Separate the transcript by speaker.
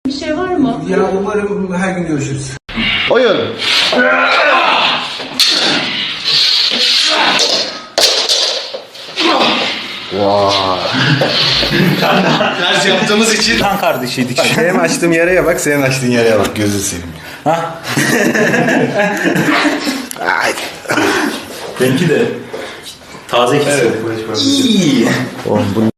Speaker 1: Bir şey var mı?
Speaker 2: Ya umarım her gün görüşürüz.
Speaker 3: Oyun. Vay.
Speaker 4: Ders yaptığımız için kan kardeşiydik.
Speaker 3: Benim açtığım yaraya bak, senin açtığın yaraya bak, gözün seveyim.
Speaker 4: Ha?
Speaker 3: Haydi.
Speaker 4: Benimki de taze ikisi.
Speaker 3: İyi. Oğlum bu